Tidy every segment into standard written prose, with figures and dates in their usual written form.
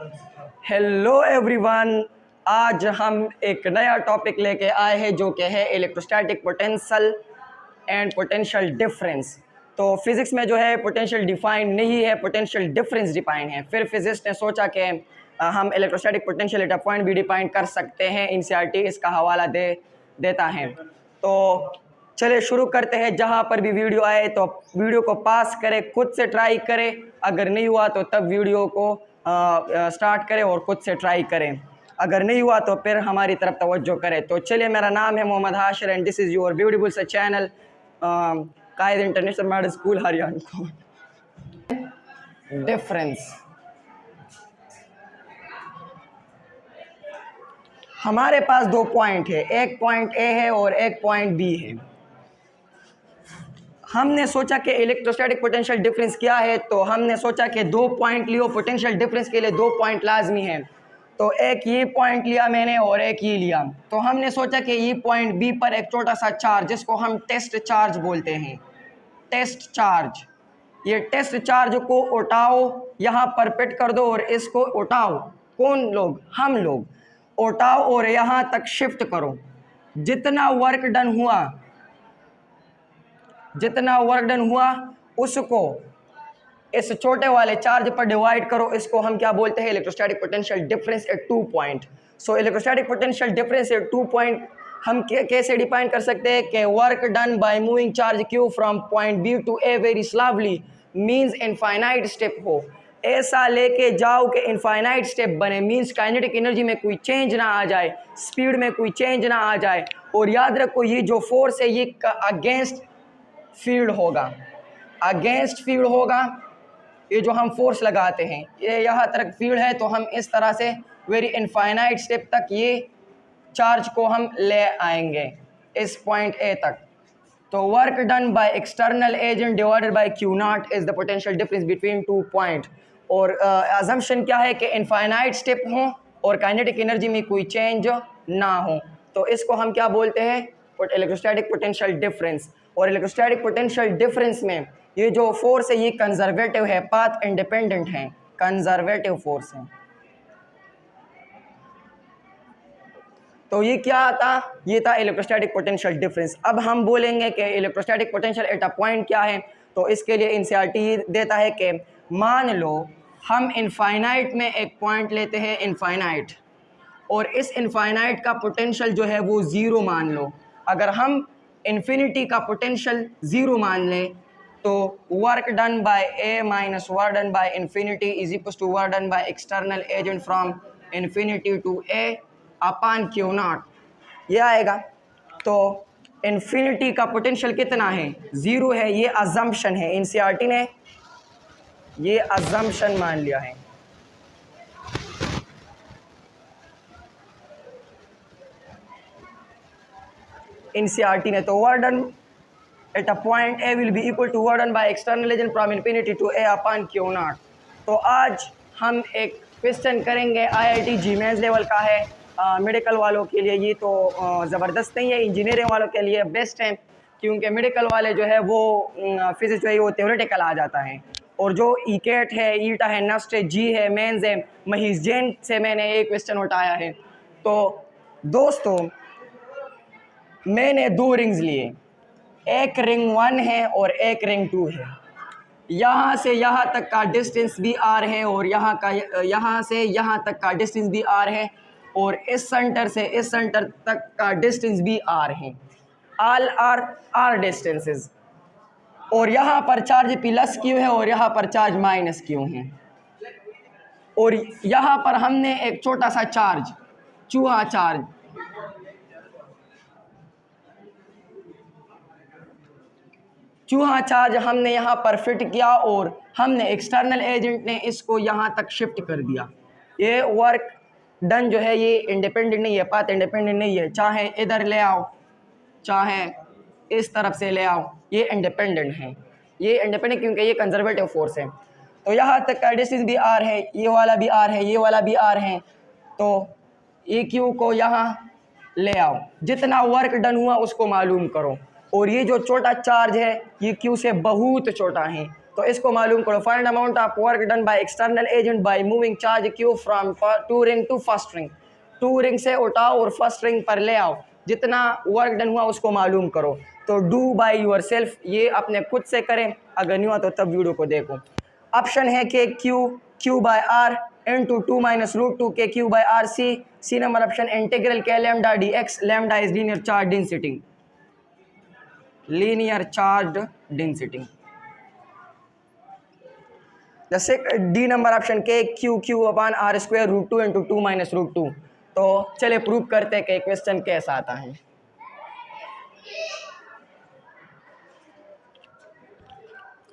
Hello everyone, आज हम एक नया टॉपिक लेके आए हैं जो कि है electrostatic potential and potential difference. तो फिज़िक्स में जो है पोटेंशियल डिफाइन नहीं है, पोटेंशियल डिफरेंस डिफाइन है। फिर फिजिक्स ने सोचा कि हम electrostatic potential at a point भी डिफाइन कर सकते हैं। एनसीईआरटी इसका हवाला देता है। तो चलिए शुरू करते हैं। जहाँ पर भी वीडियो आए तो वीडियो को पास करें, खुद से ट्राई करें। अगर नहीं हुआ तो तब वीडियो को स्टार्ट करें और खुद से ट्राई करें। अगर नहीं हुआ तो फिर हमारी तरफ तवज्जो करें। तो चलिए, मेरा नाम है Mohammad Hashir and this is your beautiful सा channel Quaid international model school Haryana. Difference, हमारे पास दो पॉइंट है, एक पॉइंट ए है और एक पॉइंट बी है। हमने सोचा कि इलेक्ट्रोस्टैटिक पोटेंशियल डिफरेंस क्या है, तो हमने सोचा कि दो पॉइंट लियो। पोटेंशियल डिफरेंस के लिए दो पॉइंट लाजमी हैं। तो एक ये पॉइंट लिया मैंने और एक ये लिया। तो हमने सोचा कि ये पॉइंट बी पर एक छोटा सा चार्ज, जिसको हम टेस्ट चार्ज बोलते हैं, टेस्ट चार्ज, ये टेस्ट चार्ज को उठाओ, यहाँ पर पिट कर दो और इसको उठाओ। कौन लोग? हम लोग। उठाओ और यहाँ तक शिफ्ट करो। जितना वर्क डन हुआ उसको इस छोटे वाले चार्ज पर डिवाइड करो। इसको हम क्या बोलते हैं? Electrostatic potential difference at 2 point. So electrostatic potential difference at 2 point हम कैसे डिफाइन कर सकते हैं कि work done by moving charge q from point B to A very slowly means infinite step हो। ऐसा लेके जाओ कि इनफाइनाइट स्टेप बने, मीन्स काइनेटिक एनर्जी में कोई चेंज ना आ जाए, स्पीड में कोई चेंज ना आ जाए। और याद रखो, ये जो फोर्स है ये अगेंस्ट फील्ड होगा, अगेंस्ट फील्ड होगा। ये जो हम फोर्स लगाते हैं, ये यहाँ तक फील्ड है, तो हम इस तरह से वेरी इनफाइनाइट स्टेप तक ये चार्ज को हम ले आएंगे इस पॉइंट ए तक। तो work done by external agent divided by Q not is the potential difference between 2 point. और अजम्पशन क्या है कि इनफाइनाइट स्टेप हो और काइनेटिक एनर्जी में कोई चेंज ना हो। तो इसको हम क्या बोलते हैं? Electrostatic potential difference. और इलेक्ट्रोस्टैटिक पोटेंशियल डिफरेंस में ये जो फोर्स है ये कंजर्वेटिव है, पाथ इंडिपेंडेंट है, कंजर्वेटिव फोर्स है। तो ये क्या था? ये था इलेक्ट्रोस्टैटिक पोटेंशियल डिफरेंस। अब हम बोलेंगे कि electrostatic potential at a point क्या है। तो इसके लिए एनसीईआरटी देता है कि मान लो हम इनफाइनाइट में एक पॉइंट लेते हैं, इनफाइनाइट, और इस इनफाइनाइट का पोटेंशियल जो है वो ज़ीरो मान लो। अगर हम इन्फिनिटी का पोटेंशियल ज़ीरो मान लें तो work done by A minus work done by infinity is equal to work done by external agent from infinity to A upon q naught, ये आएगा। तो इन्फिनिटी का पोटेंशियल कितना है? ज़ीरो है। ये अजम्पशन है, एनसीईआरटी ने ये अजम्पशन मान लिया है। एनसीईआरटी ने तो work done at a point A will be equal to work done by external agent from infinity to A upon q naught. तो आज हम एक क्वेश्चन करेंगे, आईआईटी जी मेंस लेवल का है, मेडिकल वालों के लिए ये तो ज़बरदस्त नहीं है, इंजीनियरिंग वालों के लिए बेस्ट है, क्योंकि मेडिकल वाले जो है वो फिजिक्स जो है वो थ्योरेटिकल आ जाता है। और जो ईकेट है, ईटा है, नस्ट है, जी है, मेंस है, महीज जैन से मैंने एक क्वेश्चन उठाया है। तो दोस्तों, मैंने दो रिंग्स लिए, एक रिंग 1 है और एक रिंग 2 है। यहाँ से यहाँ तक का डिस्टेंस भी आर है और यहाँ से यहाँ तक का डिस्टेंस भी आर है, और इस सेंटर से इस सेंटर तक का डिस्टेंस भी आर है। All are distances. और यहाँ पर चार्ज प्लस क्यू है और यहाँ पर चार्ज माइनस क्यू है। और यहाँ पर हमने एक छोटा सा चार्ज, चूहा चार्ज हमने यहाँ पर फिट किया और हमने एक्सटर्नल एजेंट ने इसको यहाँ तक शिफ्ट कर दिया। ये वर्क डन जो है ये इंडिपेंडेंट नहीं है, पाथ इंडिपेंडेंट नहीं है। चाहे इधर ले आओ, चाहे इस तरफ से ले आओ, ये इंडिपेंडेंट है। ये इंडिपेंडेंट क्योंकि ये कंजर्वेटिव फोर्स है। तो यहाँ तक का डिस्टेंस भी आर है, ये वाला भी आर है, ये वाला भी आर है। तो ये क्यू को यहाँ ले आओ, जितना वर्क डन हुआ उसको मालूम करो। और ये जो छोटा चार्ज है ये क्यू से बहुत छोटा है, तो इसको मालूम करो, find amount of work done by external agent by moving charge q from two ring to first ring. Two ring से उठाओ और फर्स्ट रिंग पर ले आओ, जितना वर्क डन हुआ उसको मालूम करो। तो डू बाय योर सेल्फ, ये अपने खुद से करें, अगर नहीं हुआ तो तब वीडियो को देखो। ऑप्शन है कि Q by R into 2 minus root 2 के Q by R. C number option integral के lambda D X, lambda is linear charge density, linear charge density. जैसे डी नंबर ऑप्शन के Q upon R square root 2 into 2 minus root 2। तो चले prove करते हैं कि question कैसा आता है।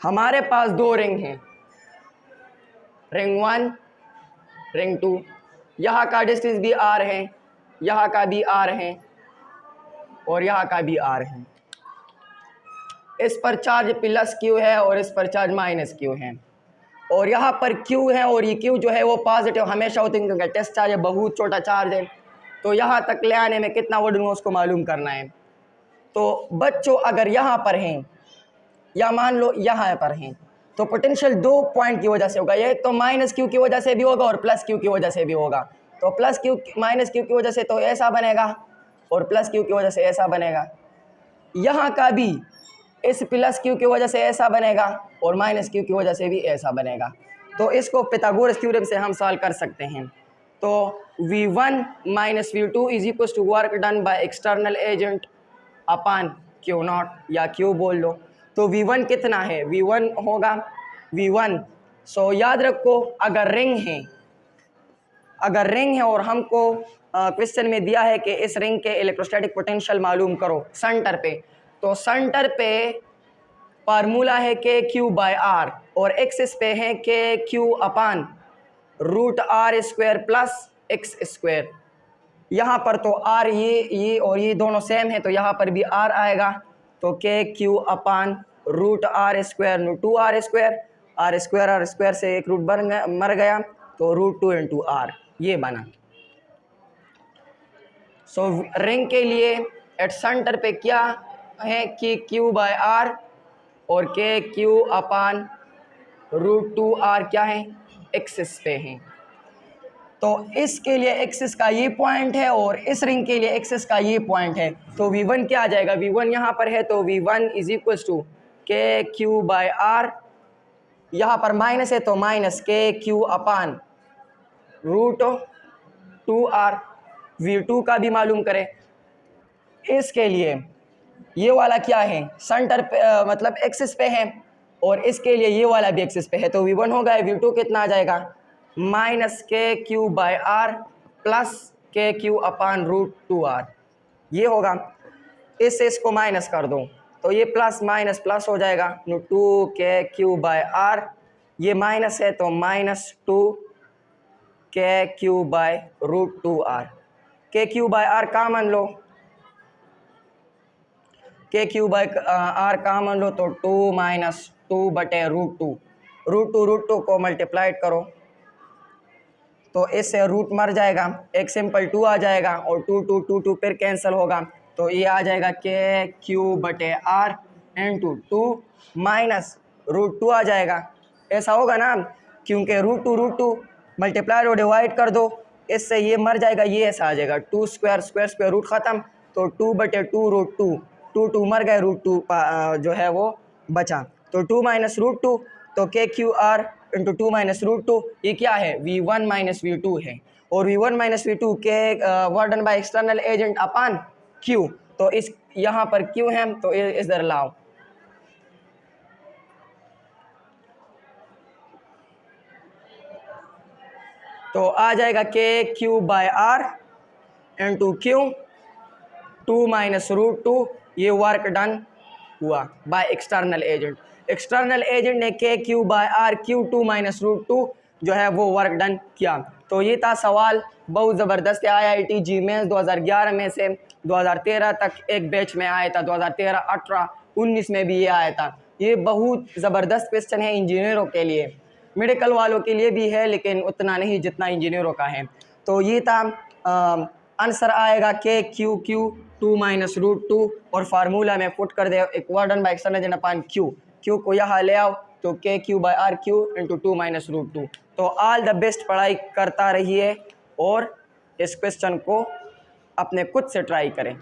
हमारे पास दो रिंग हैं, रिंग 1 रिंग 2, यहाँ का डिस्टेंस भी आर है, यहाँ का भी आर है और यहाँ का भी आर है। इस पर चार्ज प्लस क्यू है और इस पर चार्ज माइनस क्यू है, और यहाँ पर क्यू है और ये क्यू जो है वो पॉजिटिव हमेशा होते हैं, क्योंकि टेस्ट चार्ज है, बहुत छोटा चार्ज है। तो यहाँ तक ले आने में कितना वजन हुआ उसको मालूम करना है। तो बच्चों अगर यहाँ पर हैं या मान लो यहाँ पर हैं, तो पोटेंशियल 2 पॉइंट की वजह से होगा, ये तो माइनस क्यू की वजह से भी होगा और प्लस क्यू की वजह से भी होगा। तो प्लस क्यू माइनस क्यू की वजह से तो ऐसा बनेगा और प्लस क्यू की वजह से ऐसा बनेगा। यहाँ का भी इस प्लस क्यू की वजह से ऐसा बनेगा और माइनस क्यू की वजह से भी ऐसा बनेगा। तो इसको पाइथागोरस थ्योरम से हम सॉल्व कर सकते हैं। तो V1 minus V2 is equal to work done by external agent upon q naught, या क्यू बोल लो। तो V1 कितना है, V1 होगा V1। सो याद रखो, अगर रिंग है और हमको क्वेश्चन में दिया है कि इस रिंग के इलेक्ट्रोस्टैटिक पोटेंशियल मालूम करो सेंटर पे, तो सेंटर पे फार्मूला है के क्यू बाय आर और एक्सिस पे है k q upon root r square plus x square. यहाँ पर तो आर ये और ये दोनों सेम है, तो यहाँ पर भी आर आएगा। तो के q upon root r square नो 2r स्क्वायर, आर स्क्वायर से एक रूट मर गया, तो रूट 2 इंटू आर, ये बना। सो रिंग के लिए एट सेंटर पे क्या है कि क्यू बाय आर और के क्यू अपान रूट 2r क्या है, एक्सिस पे है। तो इसके लिए एक्सिस का ये पॉइंट है और इस रिंग के लिए एक्सिस का ये पॉइंट है। तो V1 क्या आ जाएगा, V1 यहाँ पर है तो V1 इज इक्वल टू के क्यू बाय आर, यहाँ पर माइनस है तो माइनस के q upon root 2r। V2 का भी मालूम करें। इसके लिए ये वाला क्या है, सेंटर पे मतलब एक्सिस पे है, और इसके लिए ये वाला भी एक्सिस पे है। तो V1 होगा, V2 कितना आ जाएगा, माइनस के क्यू बाय आर प्लस के क्यू अपान रूट 2r, ये होगा। इससे इसको माइनस कर दो तो ये प्लस माइनस प्लस हो जाएगा, 2 के क्यू बाय आर, ये माइनस है तो माइनस 2 के Q by root 2r। K Q by r common लो, k Q by r common लो, तो 2 माइनस 2 बटे रूट 2, रूट 2 को मल्टीप्लाइड करो तो इससे रूट मर जाएगा, एक सिंपल 2 आ जाएगा और 2 फिर कैंसिल होगा। तो ये आ जाएगा के क्यू बटे आर इंटू 2 माइनस रूट 2 आ जाएगा। ऐसा होगा ना, क्योंकि रूट टू मल्टीप्लाई और डिवाइड कर दो, इससे ये मर जाएगा, ये ऐसा आ जाएगा 2 स्क्वायर रूट ख़त्म, तो 2 बटे 2 रूट 2 मर गए, रूट 2 जो है वो बचा। तो 2 माइनस रूट 2, तो के Q R into 2 minus root 2, ये क्या है, V1 माइनस V2 है। और V1 माइनस V2 के work done by external agent upon Q, तो इस यहाँ पर Q है तो इधर लाओ। तो आ जाएगा K Q by R into Q 2 minus root 2, ये वर्क डन हुआ by external agent. External agent ने K Q by R Q 2 minus root 2 जो है वो वर्क डन किया। तो ये था सवाल, बहुत ज़बरदस्त है। IIT जी मेंस 2011 में से 2013 तक एक बैच में आया था, 2013, 18, 19 में भी ये आया था। ये बहुत ज़बरदस्त क्वेश्चन है इंजीनियरों के लिए, मेडिकल वालों के लिए भी है लेकिन उतना नहीं जितना इंजीनियरों का है। तो ये था आंसर आएगा के क्यू 2 माइनस रूट 2 और फार्मूला में पुट कर दे एक work done by external agent upon Q को यहाँ ले आओ तो KQ/RQ इंटू 2 माइनस रूट 2। तो ऑल द बेस्ट, पढ़ाई करता रहिए और इस क्वेश्चन को अपने खुद से ट्राई करें।